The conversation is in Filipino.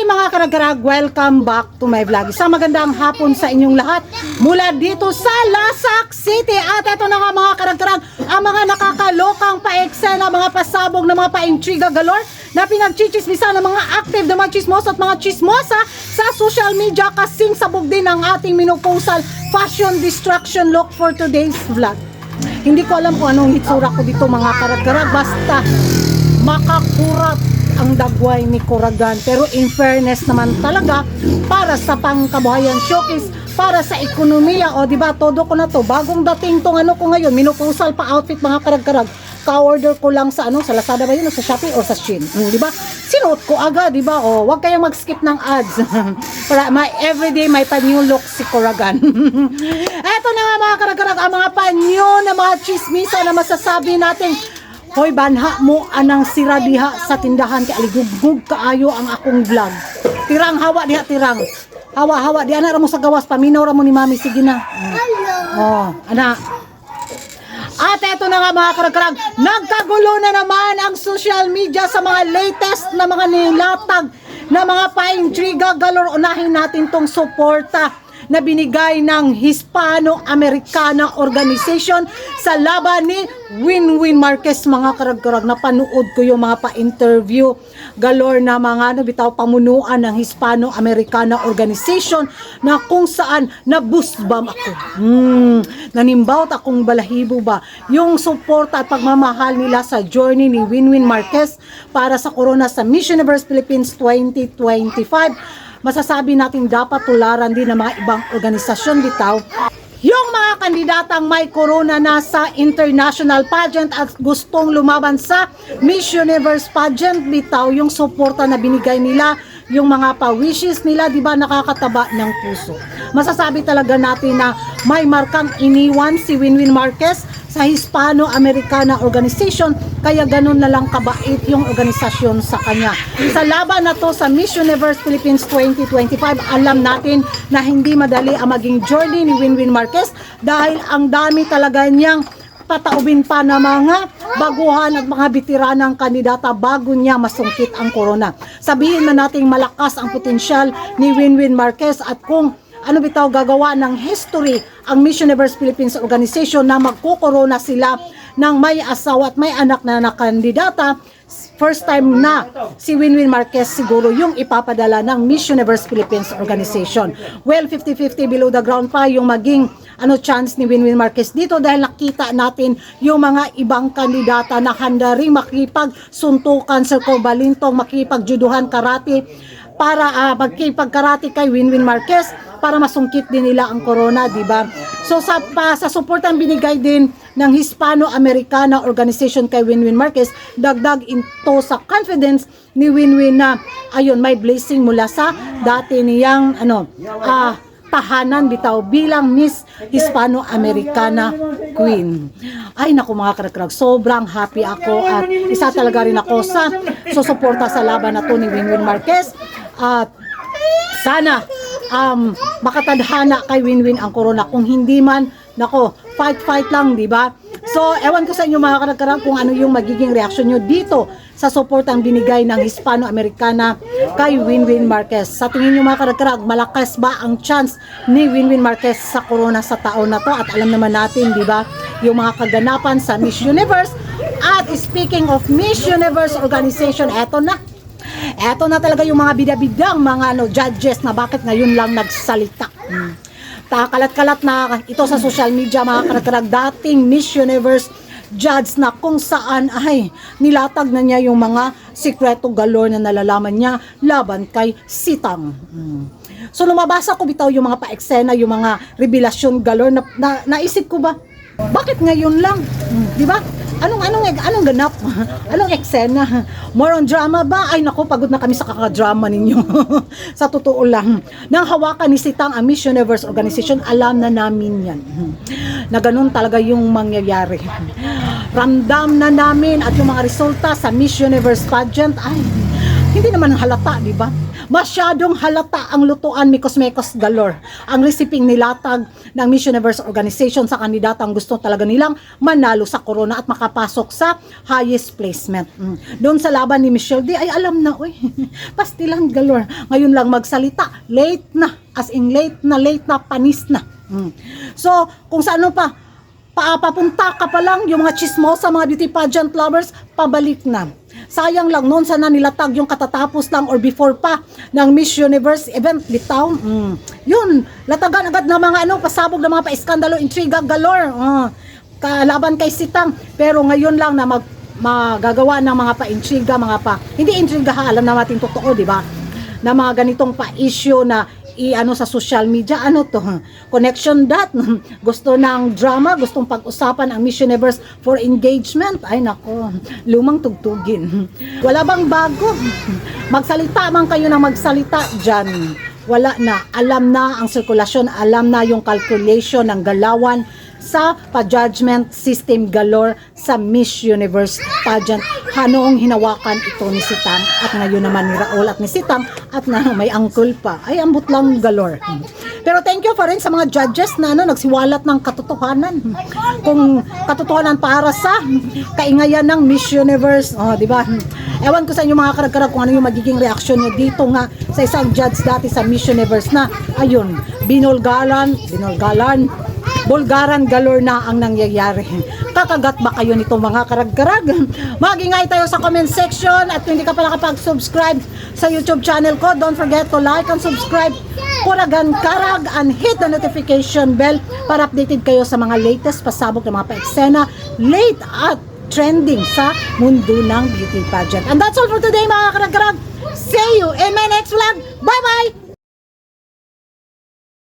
Mga karag-karag, welcome back to my vlog. Isang magandang hapon sa inyong lahat mula dito sa Lasak City. At ito na nga mga karag-karag, ang mga nakakalokang pa-eksena, mga pasabog na mga pa-intriga galore na pinagchichismisan ng mga active na mga chismosa at mga chismosa sa social media, kasing sabog din ang ating minupusal fashion distraction look for today's vlog. Hindi ko alam kung anong hitsura ko dito mga karag-karag, basta makakurat ang dagway ni Kuragan. Pero in fairness naman talaga, para sa pangkabuhayan showcase, para sa ekonomiya, o diba, todo ko na to, bagong dating tong ano ko ngayon, minupusal pa outfit mga karag-karag, ka-order ko lang sa sa Lazada ba yun, o sa Shopee o sa Shein, diba, sinuot ko agad, diba, o wag kayong mag-skip ng ads para everyday may pa-new look si Kuragan. Eto na nga mga karag-karag, ang mga pa-new na mga chismisa na masasabi natin. Hoy, banha mo anang sira diha sa tindahan kay aligugug kaayo ang akong vlog. Tirang hawa diha, tirang. Hawa di ana ra mo sa gawas, paminaw ra mo ni mami, sige na. Hello. Oh, ana. At eto na nga mga karag-karag, nagkagulo na naman ang social media sa mga latest na mga nilatag na mga pa-intriga galore. Unahin natin tong suporta na binigay ng Hispano-Americana Organization sa laban ni Winwin Marquez mga karag-karag. Napanood ko yung mga pa-interview galore na mga bitaw pamunuan ng Hispano-Americana Organization na kung saan nabusbam ako. Nanimbawt akong balahibo ba yung suporta at pagmamahal nila sa journey ni Winwin Marquez para sa corona sa Miss Universe Philippines 2025. Masasabi natin dapat tularan din ng mga ibang organisasyon bitaw yung mga kandidatang may corona na sa international pageant at gustong lumaban sa Miss Universe pageant bitaw, yung suporta na binigay nila, yung mga pa-wishes nila, di ba, nakakataba ng puso. Masasabi talaga natin na may markang iniwan si Winwin Marquez sa Hispano-Americana Organization, kaya ganun na lang kabait yung organisasyon sa kanya. Sa laban na to sa Miss Universe Philippines 2025, alam natin na hindi madali ang maging journey ni Winwin Marquez dahil ang dami talaga niyang pataubin pa na mga baguhan at mga bitiranang kandidata bago niya masungkit ang corona. Sabihin na nating malakas ang potensyal ni Winwin Marquez at kung ano bitaw gagawa ng history ang Miss Universe Philippines Organization na magkukorona sila ng may asawa at may anak na nakandidata. First time na si Winwin Marquez siguro yung ipapadala ng Miss Universe Philippines Organization. Well, 50-50 below the ground pa yung maging chance ni Winwin Marquez dito dahil nakita natin yung mga ibang kandidata na handa rin makipagsuntukan sa Balintong, makipagjuduhan karate para magkipagkarate kay Winwin Marquez para masungkit din nila ang corona, di ba? So sa suportang binigay din ng Hispano-Americana Organization kay Winwin Marquez, dagdag ito sa confidence ni Winwin na ayun, may blessing mula sa dati niyang tahanan bitaw bilang Miss Hispano-Americana Queen. Ay naku mga karag-karag, sobrang happy ako at isa talaga rin ako sa susuporta sa laban na to ni Winwin Marquez. At sana makatadhana kay Winwin ang corona. Kung hindi man, nako, fight lang, di ba? So, ewan ko sa inyo mga karag-karag kung ano yung magiging reaksyon nyo dito sa suportang binigay ng Hispano-Americana kay Winwin Marquez. Sa tingin nyo mga karag-karag, malakas ba ang chance ni Winwin Marquez sa corona sa taon na to? At alam naman natin, di ba, yung mga kaganapan sa Miss Universe. At speaking of Miss Universe Organization, eto na talaga yung mga bida-bidang mga judges na bakit ngayon lang nagsalita. Kalat-kalat na ito sa social media mga karag-karag, dating Miss Universe judge na kung saan ay nilatag na niya yung mga sikreto galore na nalalaman niya laban kay Sitang. So lumabasa ko bitaw yung mga pa-eksena, yung mga revelasyon galore na naisip ko ba, bakit ngayon lang? Di ba? Anong ganap? Anong eksena? More on drama ba? Ay nako, pagod na kami sa kakadrama ninyo. Sa totoo lang, nang hawakan ni Sitang ang Miss Universe Organization, alam na namin yan na ganun talaga yung mangyayari. Ramdam na namin at yung mga resulta sa Miss Universe pageant ay Hindi naman halata, di ba? Masyadong halata ang lutuan mikos-mekos galore. Ang resiping nilatag ng Miss Universe Organization sa kandidatang gusto talaga nilang manalo sa corona at makapasok sa highest placement. Doon sa laban ni Michelle D, ay alam na, uy, pastilan galore. Ngayon lang magsalita, late na, as in late na, panis na. So, kung sa ano pa, papunta ka pa lang, yung mga chismosa, mga beauty pageant lovers, pabalik na. Sayang lang noon sana nilatag yung katatapos lang or before pa ng Miss Universe event bitaw. Yun, latagan agad na mga pasabog na mga pa-iskandalo, intriga galore. Kalaban kay Sitang. Pero ngayon lang na magagawa ng mga pa-intriga, hindi intriga ha, alam na natin totoo, di ba? Na mga ganitong pa-issue na sa social media, connection gusto ng drama, gustong pag-usapan ang Miss Universe for engagement. Ay nako, lumang tugtugin. Wala bang bago? Magsalita man kayo ng magsalita dyan. Wala na, alam na ang sirkulasyon, alam na yung calculation ng galawan sa pa-judgment system galore sa Miss Universe pageant. Noong hinawakan ito ni Sitang at ngayon naman ni Raul at ni Sitang at na may angkol pa. Ay, ambot lang galore. Pero thank you pa rin sa mga judges na nagsiwalat ng katotohanan. Kung katotohanan para sa kaingayan ng Miss Universe. Di ba? Ewan ko sa inyo mga karag-karag kung ano yung magiging reaksyon nyo dito nga sa isang judge dati sa Miss Universe na, ayun, bulgaran galore na ang nangyayari. Kakagat ba kayo nito mga karag-karag? Mag-ingay tayo sa comment section at kung hindi ka pa nakapag-subscribe sa YouTube channel ko, don't forget to like and subscribe Kuragan Karag and hit the notification bell para updated kayo sa mga latest pasabog ng mga pa-eksena, late at trending sa mundo ng beauty pageant. And that's all for today mga karag-karag. See you in my next vlog. Bye-bye!